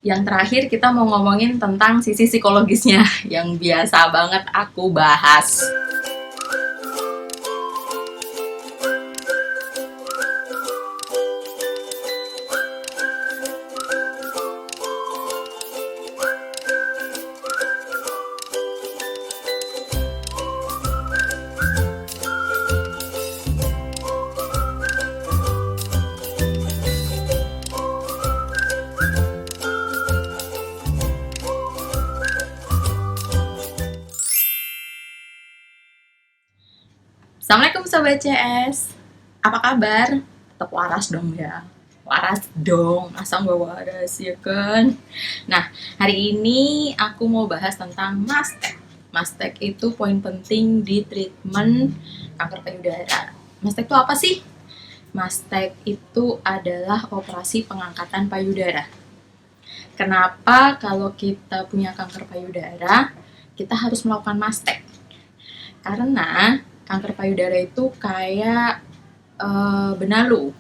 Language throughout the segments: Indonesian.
Yang terakhir kita mau ngomongin tentang sisi psikologisnya yang biasa banget aku bahas. Assalamualaikum Sobat CS. Apa kabar? Tetap waras dong ya. Waras dong, masa nggak waras ya kan? Nah, hari ini aku mau bahas tentang mastek. Mastek itu poin penting di treatment kanker payudara. Mastek itu apa sih? Mastek itu adalah operasi pengangkatan payudara. Kenapa kalau kita punya kanker payudara, kita harus melakukan mastek? Karena kanker payudara itu kayak benalu.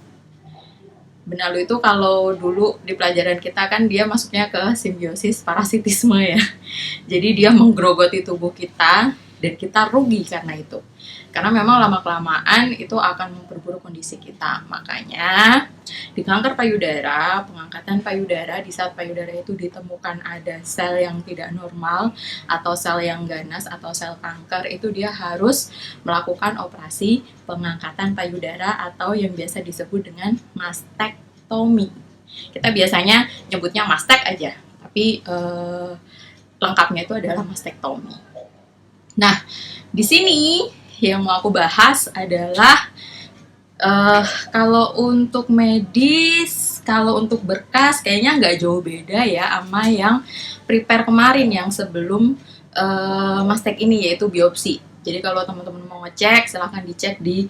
Benalu itu kalau dulu di pelajaran kita kan dia masuknya ke simbiosis parasitisme ya. Jadi dia menggerogoti tubuh kita dan kita rugi karena itu. Karena memang lama-kelamaan itu akan memperburuk kondisi kita. Makanya di kanker payudara, pengangkatan payudara, di saat payudara itu ditemukan ada sel yang tidak normal atau sel yang ganas atau sel kanker, itu dia harus melakukan operasi pengangkatan payudara atau yang biasa disebut dengan mastektomi. Kita biasanya nyebutnya mastek aja, tapi lengkapnya itu adalah mastektomi. Nah, di sini yang mau aku bahas adalah kalau untuk medis, kalau untuk berkas kayaknya nggak jauh beda ya sama yang prepare kemarin yang sebelum mastek ini, yaitu biopsi. Jadi kalau teman-teman mau ngecek, silahkan dicek di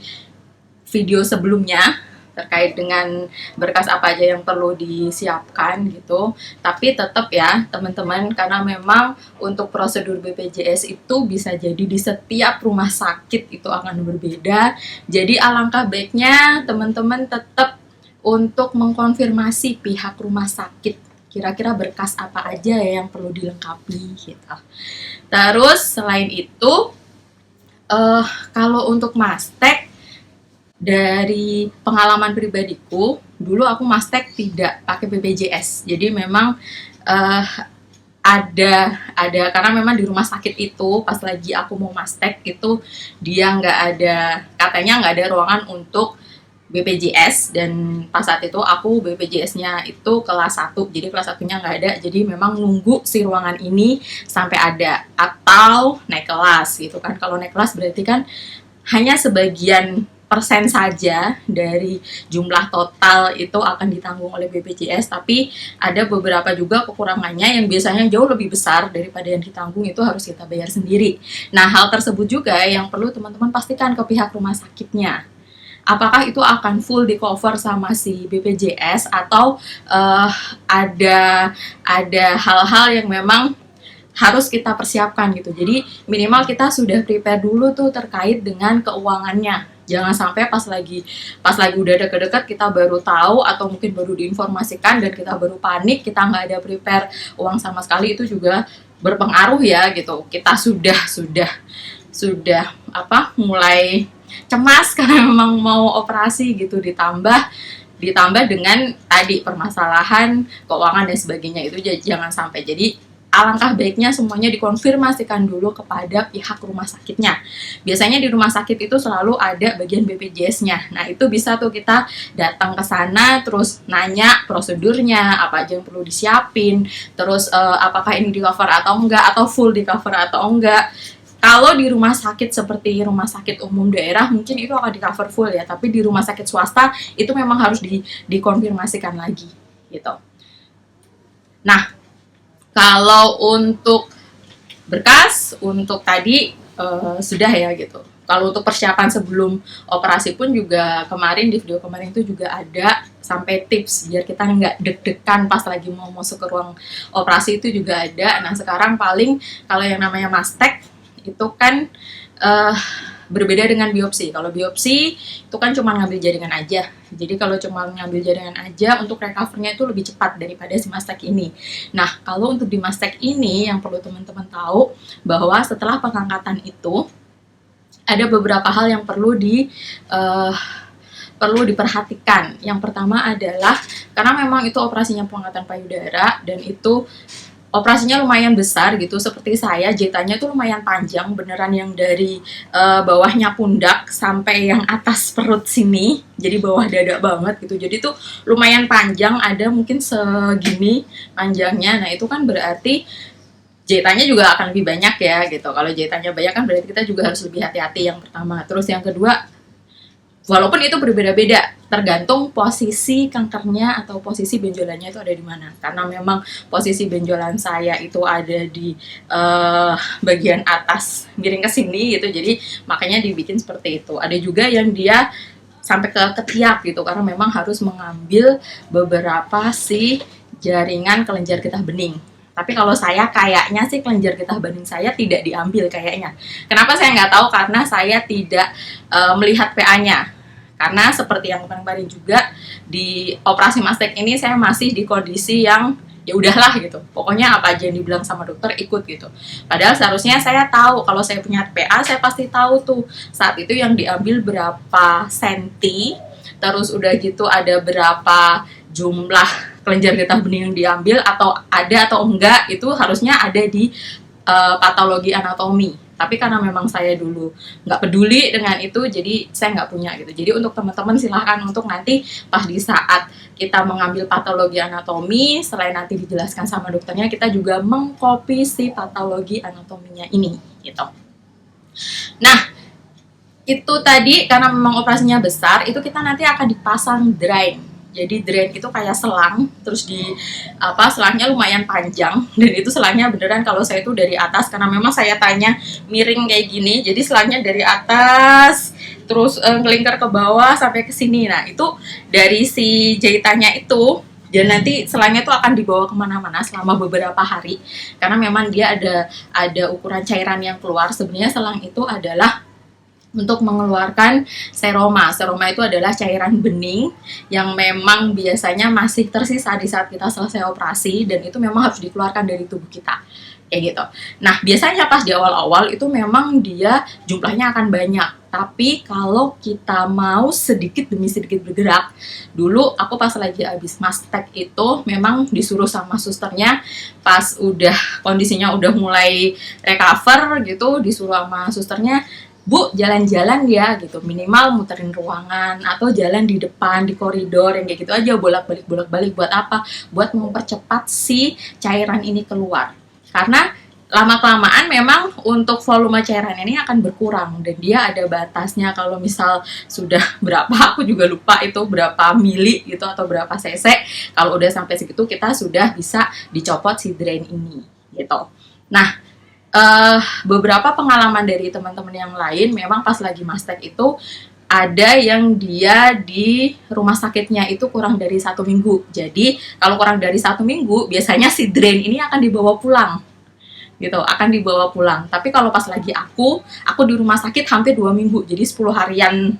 video sebelumnya terkait dengan berkas apa aja yang perlu disiapkan gitu. Tapi tetap ya teman-teman, karena memang untuk prosedur BPJS itu bisa jadi di setiap rumah sakit itu akan berbeda. Jadi alangkah baiknya teman-teman tetap untuk mengkonfirmasi pihak rumah sakit kira-kira berkas apa aja ya yang perlu dilengkapi gitu. Terus selain itu kalau untuk mastek, dari pengalaman pribadiku, dulu aku mastek tidak pakai BPJS. Jadi memang uh, ada karena memang di rumah sakit itu pas lagi aku mau mastek itu dia katanya nggak ada ruangan untuk BPJS, dan pas saat itu aku BPJS-nya itu kelas 1, jadi kelas 1-nya nggak ada, jadi memang nunggu si ruangan ini sampai ada atau naik kelas gitu kan. Kalau naik kelas berarti kan hanya sebagian persen saja dari jumlah total itu akan ditanggung oleh BPJS, tapi ada beberapa juga kekurangannya yang biasanya jauh lebih besar daripada yang ditanggung, itu harus kita bayar sendiri. Nah, hal tersebut juga yang perlu teman-teman pastikan ke pihak rumah sakitnya. Apakah itu akan full di cover sama si BPJS atau ada hal-hal yang memang harus kita persiapkan gitu. Jadi minimal kita sudah prepare dulu tuh terkait dengan keuangannya. Jangan sampai pas lagi udah deket-deket kita baru tahu atau mungkin baru diinformasikan dan kita baru panik, kita nggak ada prepare uang sama sekali, itu juga berpengaruh ya gitu. Kita sudah mulai cemas karena memang mau operasi gitu, ditambah dengan tadi permasalahan keuangan dan sebagainya, itu jangan sampai. Jadi alangkah baiknya semuanya dikonfirmasikan dulu kepada pihak rumah sakitnya. Biasanya di rumah sakit itu selalu ada bagian BPJS-nya. Nah, itu bisa tuh kita datang ke sana terus nanya prosedurnya, apa aja yang perlu disiapin, terus apakah ini di cover atau enggak, atau full di cover atau enggak. Kalau di rumah sakit seperti rumah sakit umum daerah mungkin itu akan di cover full ya, tapi di rumah sakit swasta itu memang harus dikonfirmasikan lagi gitu. Nah, kalau untuk berkas, untuk tadi sudah ya gitu. Kalau untuk persiapan sebelum operasi pun juga kemarin, di video kemarin itu juga ada sampai tips biar kita nggak deg-degan pas lagi mau masuk ke ruang operasi, itu juga ada. Nah, sekarang paling kalau yang namanya mastek itu kan berbeda dengan biopsi. Kalau biopsi itu kan cuma ngambil jaringan aja. Jadi kalau cuma ngambil jaringan aja, untuk recovernya itu lebih cepat daripada si mastek ini. Nah, kalau untuk di mastek ini yang perlu teman-teman tahu bahwa setelah pengangkatan itu ada beberapa hal yang perlu diperhatikan. Yang pertama adalah karena memang itu operasinya pengangkatan payudara dan itu operasinya lumayan besar gitu, seperti saya jahitannya tuh lumayan panjang, beneran yang dari bawahnya pundak sampai yang atas perut sini, jadi bawah dada banget gitu. Jadi tuh lumayan panjang, ada mungkin segini panjangnya. Nah itu kan berarti jahitannya juga akan lebih banyak ya gitu. Kalau jahitannya banyak kan berarti kita juga harus lebih hati-hati, yang pertama. Terus yang kedua, walaupun itu berbeda-beda, tergantung posisi kankernya atau posisi benjolannya itu ada di mana. Karena memang posisi benjolan saya itu ada di bagian atas, miring ke sini gitu. Jadi makanya dibikin seperti itu. Ada juga yang dia sampai ke ketiak gitu, karena memang harus mengambil beberapa si jaringan kelenjar getah bening. Tapi kalau saya kayaknya sih kelenjar getah bening saya tidak diambil kayaknya. Kenapa saya nggak tahu? Karena saya tidak melihat PA-nya. Karena seperti yang kemarin juga di operasi mastek ini saya masih di kondisi yang ya udahlah gitu. Pokoknya apa aja yang dibilang sama dokter ikut gitu. Padahal seharusnya saya tahu, kalau saya punya PA saya pasti tahu tuh saat itu yang diambil berapa senti, terus udah gitu ada berapa jumlah kelenjar getah bening yang diambil, atau ada atau enggak, itu harusnya ada di patologi anatomi. Tapi karena memang saya dulu nggak peduli dengan itu, jadi saya nggak punya gitu. Jadi untuk teman-teman silahkan untuk nanti pas di saat kita mengambil patologi anatomi, selain nanti dijelaskan sama dokternya, kita juga mengcopy si patologi anatominya ini gitu. Nah, itu tadi karena memang operasinya besar, itu kita nanti akan dipasang drain. Jadi drain itu kayak selang, terus selangnya lumayan panjang, dan itu selangnya beneran kalau saya itu dari atas, karena memang saya tanya miring kayak gini, jadi selangnya dari atas terus ngelingkar ke bawah sampai ke sini. Nah itu dari si jahitannya itu, dan nanti selangnya itu akan dibawa kemana-mana selama beberapa hari, karena memang dia ada ukuran cairan yang keluar. Sebenarnya selang itu adalah untuk mengeluarkan seroma. Seroma itu adalah cairan bening yang memang biasanya masih tersisa di saat kita selesai operasi, dan itu memang harus dikeluarkan dari tubuh kita kayak gitu. Nah biasanya pas di awal-awal itu memang dia jumlahnya akan banyak, tapi kalau kita mau sedikit demi sedikit bergerak, dulu aku pas lagi abis mastek itu memang disuruh sama susternya, pas udah kondisinya udah mulai recover gitu, disuruh sama susternya, Bu, jalan-jalan ya gitu, minimal muterin ruangan atau jalan di depan, di koridor, yang kayak gitu aja, bolak-balik buat apa? Buat mempercepat si cairan ini keluar. Karena lama-kelamaan memang untuk volume cairan ini akan berkurang, dan dia ada batasnya. Kalau misal sudah berapa, aku juga lupa itu berapa mili gitu atau berapa cc, kalau udah sampai segitu kita sudah bisa dicopot si drain ini gitu. Nah, beberapa pengalaman dari teman-teman yang lain, memang pas lagi mastek itu ada yang dia di rumah sakitnya itu kurang dari 1 minggu. Jadi kalau kurang dari 1 minggu, biasanya si drain ini akan dibawa pulang gitu, akan dibawa pulang. Tapi kalau pas lagi aku di rumah sakit hampir 2 minggu, jadi 10 harian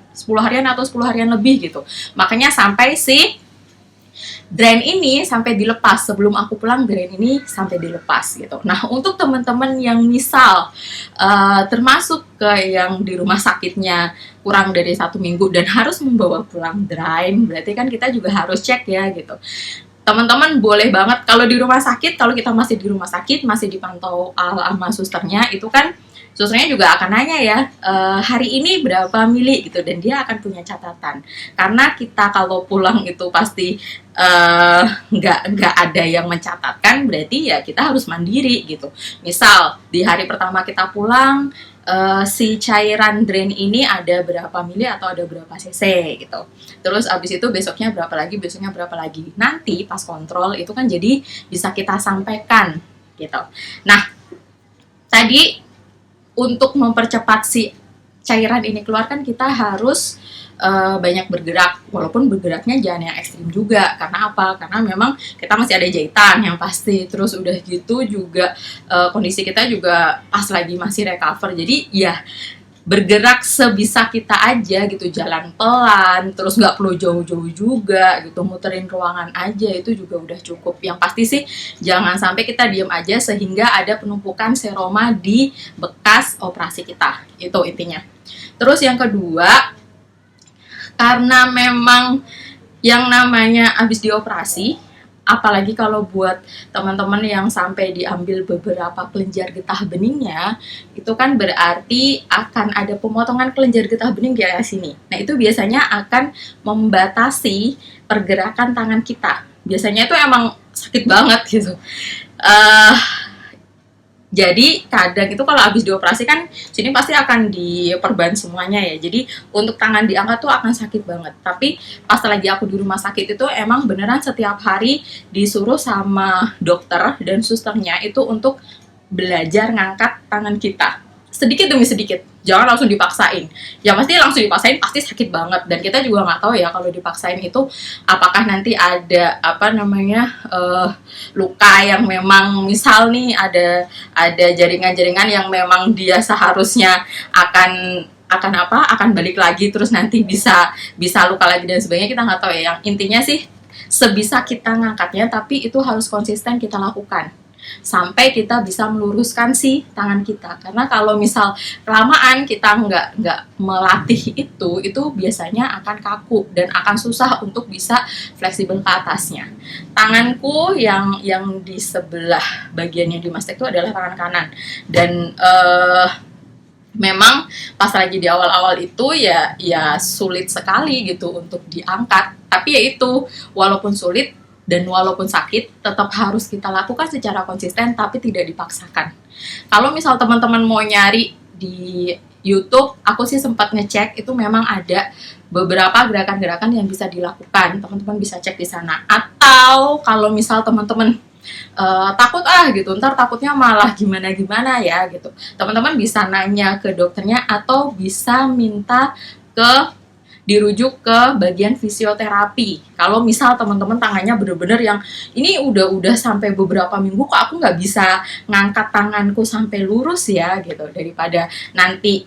atau 10 harian lebih gitu. Makanya sampai si drain ini sampai dilepas, sebelum aku pulang drain ini sampai dilepas gitu. Nah untuk teman-teman yang misal termasuk ke yang di rumah sakitnya kurang dari 1 minggu dan harus membawa pulang drain, berarti kan kita juga harus cek ya gitu. Teman-teman boleh banget kalau di rumah sakit, kalau kita masih di rumah sakit, masih dipantau sama susternya, itu kan susternya juga akan nanya ya, hari ini berapa mili gitu, dan dia akan punya catatan. Karena kita kalau pulang itu pasti nggak ada yang mencatatkan, berarti ya kita harus mandiri gitu. Misal di hari pertama kita pulang, si cairan drain ini ada berapa mili atau ada berapa cc gitu. Terus abis itu besoknya berapa lagi, besoknya berapa lagi. Nanti pas kontrol itu kan jadi bisa kita sampaikan gitu. Nah tadi untuk mempercepat si cairan ini keluar kan kita harus banyak bergerak, walaupun bergeraknya jangan yang ekstrim juga. Karena apa? Karena memang kita masih ada jahitan yang pasti. Terus udah gitu juga kondisi kita juga pas lagi masih recover. Jadi ya bergerak sebisa kita aja gitu, jalan pelan, terus nggak perlu jauh-jauh juga gitu, muterin ruangan aja itu juga udah cukup. Yang pasti sih jangan sampai kita diem aja sehingga ada penumpukan seroma di bekas operasi kita, itu intinya. Terus yang kedua, karena memang yang namanya habis dioperasi, apalagi kalau buat teman-teman yang sampai diambil beberapa kelenjar getah beningnya, itu kan berarti akan ada pemotongan kelenjar getah bening di area sini. Nah, itu biasanya akan membatasi pergerakan tangan kita. Biasanya itu emang sakit banget gitu. Jadi kadang itu kalau habis dioperasi kan sini pasti akan diperban semuanya ya. Jadi untuk tangan diangkat tuh akan sakit banget. Tapi pas lagi aku di rumah sakit itu emang beneran setiap hari disuruh sama dokter dan susternya itu untuk belajar ngangkat tangan kita. Sedikit demi sedikit. Jangan langsung dipaksain. Ya pasti langsung dipaksain pasti sakit banget. Dan kita juga nggak tahu ya kalau dipaksain itu apakah nanti ada luka yang memang misal nih ada jaringan-jaringan yang memang dia seharusnya akan balik lagi terus nanti bisa luka lagi dan sebagainya, kita nggak tahu ya. Yang intinya sih sebisa kita ngangkatnya, tapi itu harus konsisten kita lakukan sampai kita bisa meluruskan si tangan kita. Karena kalau misal kelamaan kita nggak melatih itu biasanya akan kaku dan akan susah untuk bisa fleksibel ke atasnya. Tanganku yang di sebelah bagian yang dimastek itu adalah tangan kanan, dan memang pas lagi di awal-awal itu ya sulit sekali gitu untuk diangkat. Tapi ya itu, walaupun sulit dan walaupun sakit, tetap harus kita lakukan secara konsisten tapi tidak dipaksakan. Kalau misal teman-teman mau nyari di YouTube, aku sih sempat ngecek, itu memang ada beberapa gerakan-gerakan yang bisa dilakukan. Teman-teman bisa cek di sana. Atau kalau misal teman-teman takut gitu, ntar takutnya malah gimana-gimana ya gitu, teman-teman bisa nanya ke dokternya atau bisa minta dirujuk ke bagian fisioterapi. Kalau misal teman-teman tangannya bener-bener yang ini udah sampai beberapa minggu kok aku nggak bisa ngangkat tanganku sampai lurus ya gitu, daripada nanti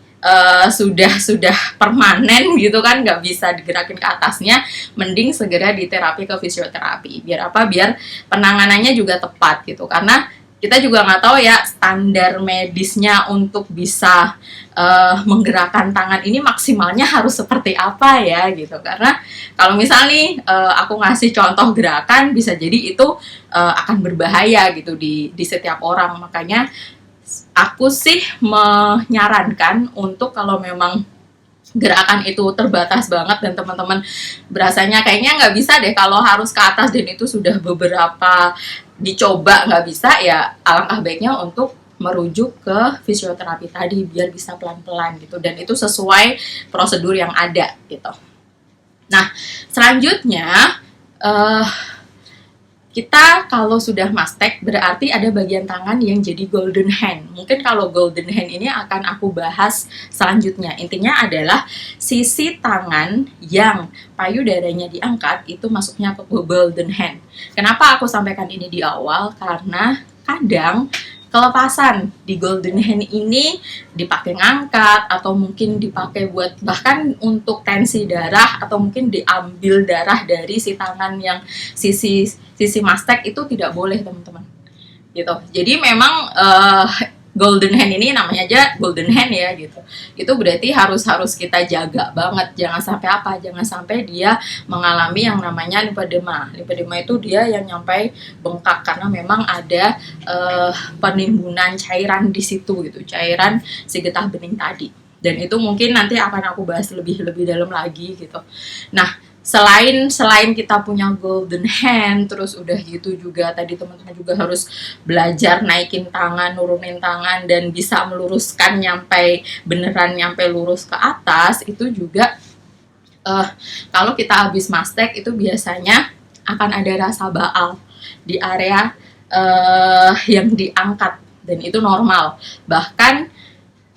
sudah permanen gitu kan, nggak bisa digerakin ke atasnya, mending segera diterapi ke fisioterapi. Biar apa? Biar penanganannya juga tepat gitu. Karena kita juga nggak tahu ya standar medisnya untuk bisa menggerakkan tangan ini maksimalnya harus seperti apa ya gitu. Karena kalau misal nih aku ngasih contoh gerakan, bisa jadi itu akan berbahaya gitu di setiap orang. Makanya aku sih menyarankan untuk kalau memang gerakan itu terbatas banget dan teman-teman berasanya kayaknya nggak bisa deh kalau harus ke atas dan itu sudah beberapa dicoba nggak bisa, ya alangkah baiknya untuk merujuk ke fisioterapi tadi biar bisa pelan-pelan gitu, dan itu sesuai prosedur yang ada gitu. Nah, selanjutnya kita kalau sudah mastek berarti ada bagian tangan yang jadi golden hand. Mungkin kalau golden hand ini akan aku bahas selanjutnya. Intinya adalah sisi tangan yang payudaranya diangkat itu masuknya ke golden hand. Kenapa aku sampaikan ini di awal? Karena kadang kelepasan di golden hand ini dipakai ngangkat atau mungkin dipakai buat bahkan untuk tensi darah, atau mungkin diambil darah dari si tangan yang sisi mastek itu tidak boleh teman-teman gitu. Jadi memang golden hand ini namanya aja golden hand ya gitu. Itu berarti harus kita jaga banget, jangan sampai dia mengalami yang namanya limfedema. Limfedema itu dia yang nyampai bengkak karena memang ada penimbunan cairan di situ gitu, cairan si getah bening tadi. Dan itu mungkin nanti akan aku bahas lebih dalam lagi gitu. Nah, selain kita punya golden hand, terus udah gitu juga tadi teman-teman juga harus belajar naikin tangan, nurunin tangan, dan bisa meluruskan beneran nyampe lurus ke atas. Itu juga kalau kita habis mastek itu biasanya akan ada rasa baal di area yang diangkat, dan itu normal. Bahkan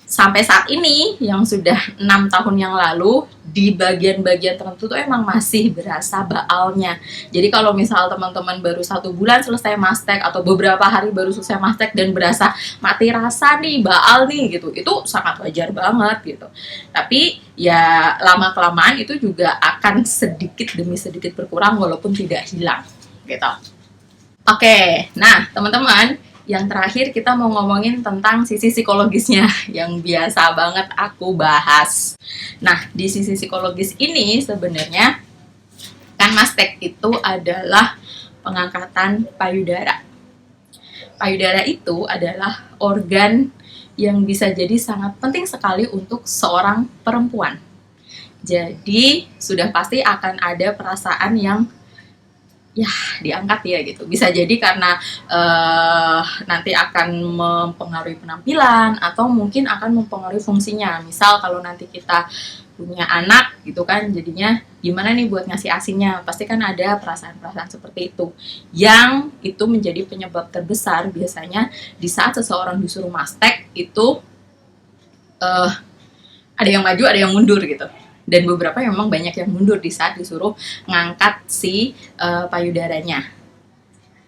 sampai saat ini yang sudah 6 tahun yang lalu, di bagian-bagian tertentu tuh emang masih berasa baalnya. Jadi kalau misal teman-teman baru 1 bulan selesai mastek atau beberapa hari baru selesai mastek dan berasa mati rasa nih, baal nih gitu, itu sangat wajar banget gitu. Tapi ya lama kelamaan itu juga akan sedikit demi sedikit berkurang walaupun tidak hilang gitu. Oke, nah teman-teman, yang terakhir kita mau ngomongin tentang sisi psikologisnya yang biasa banget aku bahas. Nah, di sisi psikologis ini sebenarnya kan mastek itu adalah pengangkatan payudara. Payudara itu adalah organ yang bisa jadi sangat penting sekali untuk seorang perempuan. Jadi, sudah pasti akan ada perasaan yang ya diangkat ya gitu. Bisa jadi karena nanti akan mempengaruhi penampilan atau mungkin akan mempengaruhi fungsinya. Misal kalau nanti kita punya anak gitu kan, jadinya gimana nih buat ngasih asinya, pasti kan ada perasaan-perasaan seperti itu, yang itu menjadi penyebab terbesar biasanya di saat seseorang disuruh mastek itu ada yang maju ada yang mundur gitu. Dan beberapa memang banyak yang mundur di saat disuruh ngangkat si payudaranya.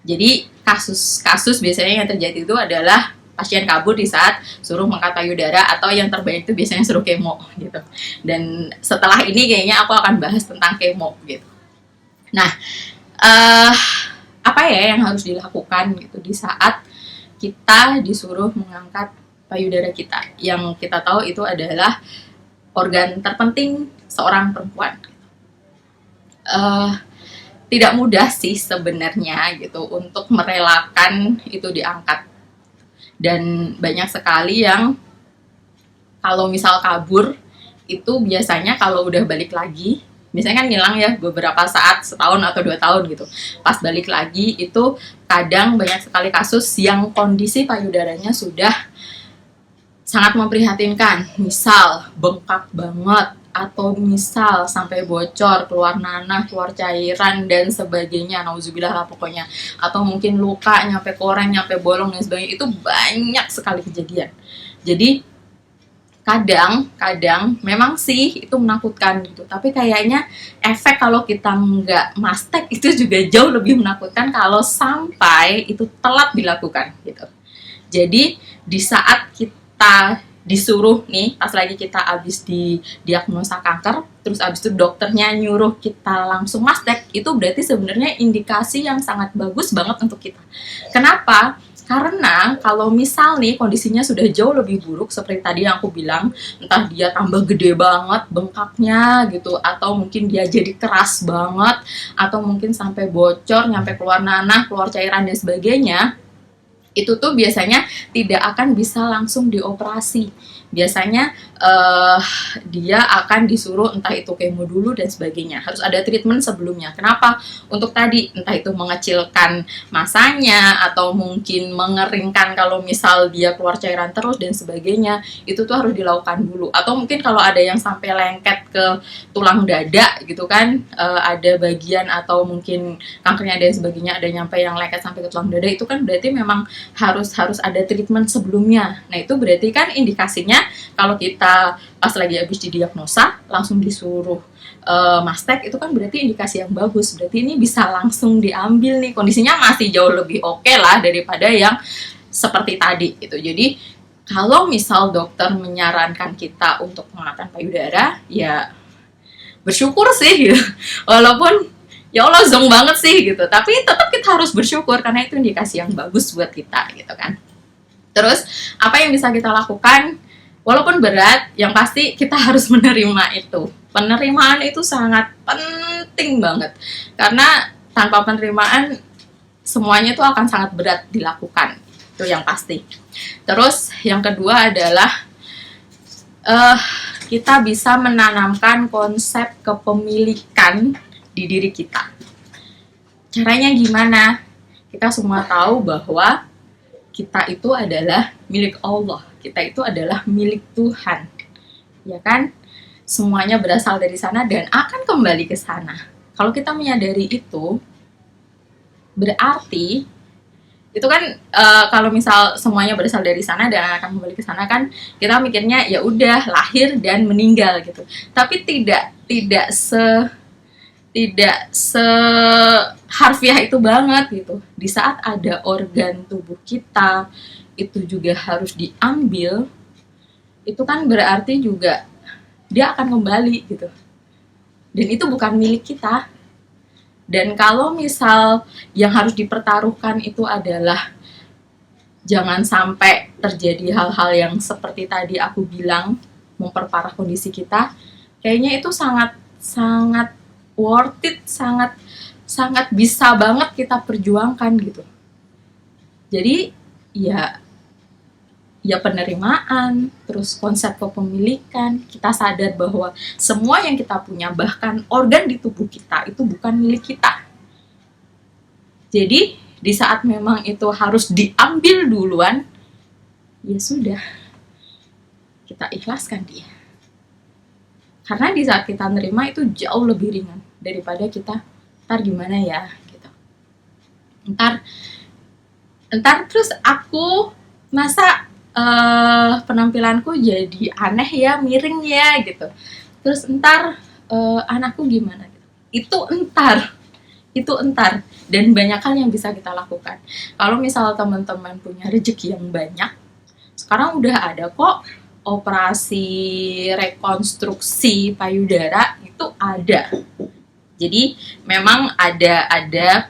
Jadi kasus-kasus biasanya yang terjadi itu adalah pasien kabur di saat suruh mengangkat payudara, atau yang terbanyak itu biasanya suruh kemo gitu. Dan setelah ini kayaknya aku akan bahas tentang kemo gitu. Nah, apa ya yang harus dilakukan gitu di saat kita disuruh mengangkat payudara kita? Yang kita tahu itu adalah organ terpenting seorang perempuan. Tidak mudah sih sebenarnya gitu untuk merelakan itu diangkat. Dan banyak sekali yang kalau misal kabur itu biasanya kalau udah balik lagi, biasanya kan ngilang ya beberapa saat, setahun atau 2 tahun gitu. Pas balik lagi itu kadang banyak sekali kasus yang kondisi payudaranya sudah sangat memprihatinkan, misal bengkak banget, atau misal sampai bocor, keluar nanah, keluar cairan dan sebagainya, nauzubillah lah pokoknya, atau mungkin luka nyampe koreng, nyampe bolong dan sebagainya. Itu banyak sekali kejadian. Jadi kadang memang sih itu menakutkan gitu, tapi kayaknya efek kalau kita nggak mastek itu juga jauh lebih menakutkan kalau sampai itu telat dilakukan gitu. Jadi di saat kita disuruh nih, pas lagi kita abis didiagnosa kanker, terus abis itu dokternya nyuruh kita langsung mastek, itu berarti sebenarnya indikasi yang sangat bagus banget untuk kita. Kenapa? Karena kalau misal nih kondisinya sudah jauh lebih buruk, seperti tadi yang aku bilang, entah dia tambah gede banget bengkaknya gitu, atau mungkin dia jadi keras banget, atau mungkin sampai bocor, nyampe keluar nanah, keluar cairan dan sebagainya, itu tuh biasanya tidak akan bisa langsung dioperasi. Biasanya dia akan disuruh entah itu kemo dulu dan sebagainya. Harus ada treatment sebelumnya. Kenapa? Untuk tadi entah itu mengecilkan masanya atau mungkin mengeringkan kalau misal dia keluar cairan terus dan sebagainya. Itu tuh harus dilakukan dulu. Atau mungkin kalau ada yang sampai lengket ke tulang dada gitu kan, ada bagian atau mungkin kankernya dan sebagainya, ada nyampe yang lengket sampai ke tulang dada, itu kan berarti memang harus ada treatment sebelumnya. Nah itu berarti kan indikasinya kalau kita pas lagi habis didiagnosa langsung disuruh mastek, itu kan berarti indikasi yang bagus, berarti ini bisa langsung diambil nih, kondisinya masih jauh lebih oke lah daripada yang seperti tadi gitu. Jadi kalau misal dokter menyarankan kita untuk pengangkatan payudara, ya bersyukur sih gitu. Walaupun ya Allah zong banget sih gitu, tapi tetap kita harus bersyukur karena itu indikasi yang bagus buat kita gitu kan. Terus apa yang bisa kita lakukan? Walaupun berat, yang pasti kita harus menerima itu. Penerimaan itu sangat penting banget, karena tanpa penerimaan semuanya itu akan sangat berat dilakukan, itu yang pasti. Terus yang kedua adalah kita bisa menanamkan konsep kepemilikan di diri kita. Caranya gimana? Kita semua tahu bahwa kita itu adalah milik Allah, kita itu adalah milik Tuhan, ya kan? Semuanya berasal dari sana dan akan kembali ke sana. Kalau kita menyadari itu, berarti Itu kan kalau misal semuanya berasal dari sana dan akan kembali ke sana kan kita mikirnya ya udah lahir dan meninggal gitu. Tapi tidak se harfiah itu banget gitu. Di saat ada organ tubuh kita itu juga harus diambil, itu kan berarti juga dia akan kembali gitu. Dan itu bukan milik kita. Dan kalau misal yang harus dipertaruhkan itu adalah jangan sampai terjadi hal-hal yang seperti tadi aku bilang, memperparah kondisi kita, kayaknya itu sangat worth it, sangat bisa banget kita perjuangkan gitu. Jadi ya penerimaan, terus konsep kepemilikan, kita sadar bahwa semua yang kita punya, bahkan organ di tubuh kita, itu bukan milik kita. Jadi, di saat memang itu harus diambil duluan, ya sudah, kita ikhlaskan dia. Karena di saat kita nerima itu jauh lebih ringan daripada kita, ntar gimana ya, gitu. Ntar terus aku, masa penampilanku jadi aneh ya, miring ya gitu. Terus ntar anakku gimana gitu. Itu entar dan banyak hal yang bisa kita lakukan. Kalau misal teman-teman punya rezeki yang banyak, sekarang udah ada kok operasi rekonstruksi payudara, itu ada. Jadi memang ada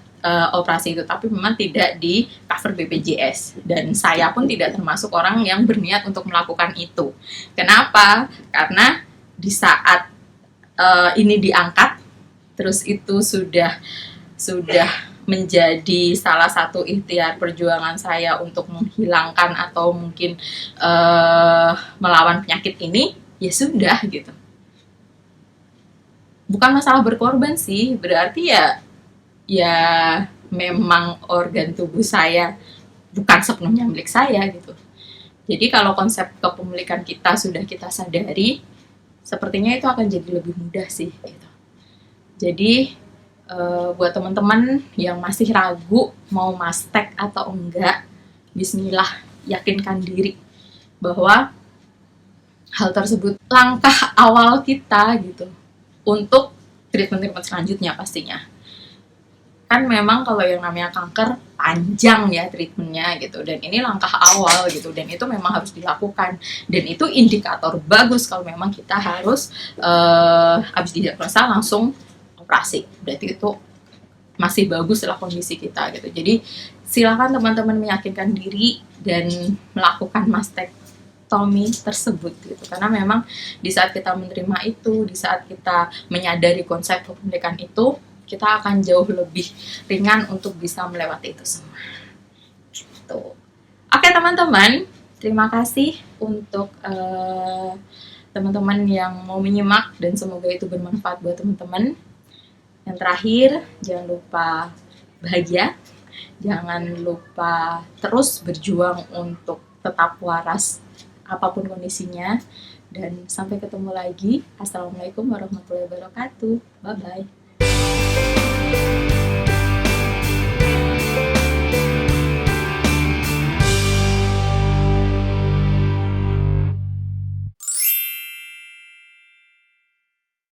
operasi itu, tapi memang tidak di cover BPJS, dan saya pun tidak termasuk orang yang berniat untuk melakukan itu. Kenapa? Karena di saat ini diangkat, terus itu sudah menjadi salah satu ikhtiar perjuangan saya untuk menghilangkan atau mungkin melawan penyakit ini, ya sudah gitu. Bukan masalah berkorban sih, berarti ya memang organ tubuh saya bukan sepenuhnya milik saya gitu. Jadi kalau konsep kepemilikan kita sudah kita sadari, sepertinya itu akan jadi lebih mudah sih gitu. Jadi buat teman-teman yang masih ragu mau mastek atau enggak, bismillah, yakinkan diri bahwa hal tersebut langkah awal kita gitu untuk treatment selanjutnya pastinya. Kan memang kalau yang namanya kanker panjang ya treatmentnya gitu, dan ini langkah awal gitu, dan itu memang harus dilakukan, dan itu indikator bagus kalau memang kita harus habis didiagnosa langsung operasi, berarti itu masih bagus lah kondisi kita gitu. Jadi silakan teman-teman meyakinkan diri dan melakukan mastektomi tersebut gitu, karena memang di saat kita menerima itu, di saat kita menyadari konsep kepemilikan itu, kita akan jauh lebih ringan untuk bisa melewati itu semua. Gitu. Oke teman-teman, terima kasih untuk teman-teman yang mau menyimak, dan semoga itu bermanfaat buat teman-teman. Yang terakhir, jangan lupa bahagia, jangan lupa terus berjuang untuk tetap waras apapun kondisinya, dan sampai ketemu lagi. Assalamualaikum warahmatullahi wabarakatuh. Bye-bye.